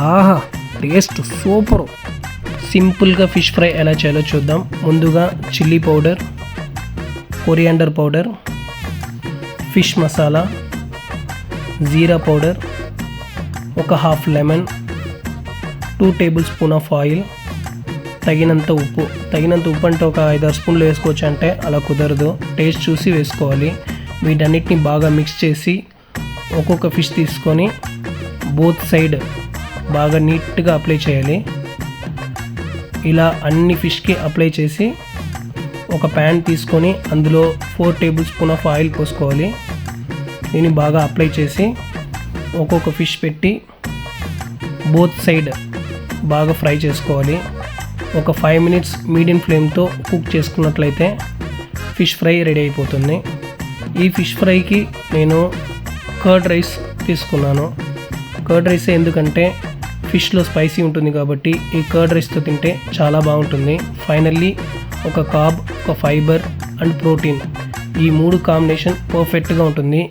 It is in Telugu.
ఆహా, టేస్ట్ సూపర్. సింపుల్గా ఫిష్ ఫ్రై ఎలా చేయాలో చూద్దాం. ముందుగా chilli powder, coriander powder, fish masala, jeera powder, ఒక half lemon, 2 tablespoon of oil, తగినంత ఉప్పు. తగినంత ఉప్పు అంటే ఒక 5-6 స్పూన్లు వేసుకోవచ్చు, అంటే అలా కుదరదు, టేస్ట్ చూసి వేసుకోవాలి. వీటన్నిటిని బాగా మిక్స్ చేసి ఒక్కొక్క ఫిష్ తీసుకొని బోత్ సైడ్ బాగా నీట్గా అప్లై చేయాలి. ఇలా అన్ని ఫిష్కి అప్లై చేసి ఒక ప్యాన్ తీసుకొని అందులో 4 టేబుల్ స్పూన్ ఆఫ్ ఆయిల్ పోసుకోవాలి. దీన్ని బాగా అప్లై చేసి ఒక్కొక్క ఫిష్ పెట్టి బోత్ సైడ్ బాగా ఫ్రై చేసుకోవాలి. ఒక 5 మినిట్స్ మీడియం ఫ్లేమ్తో కుక్ చేసుకున్నట్లయితే ఫిష్ ఫ్రై రెడీ అయిపోతుంది. ఈ ఫిష్ ఫ్రైకి నేను కర్డ్ రైస్ తీసుకున్నాను. కర్డ్ రైస్ ఎందుకంటే ఫిష్లో స్పైసీ ఉంటుంది కాబట్టి ఈ కర్డ్ రైస్తో తింటే చాలా బాగుంటుంది. ఫైనల్లీ ఒక కార్బ్, ఒక ఫైబర్ అండ్ ప్రోటీన్, ఈ 3 కాంబినేషన్ పర్ఫెక్ట్గా ఉంటుంది.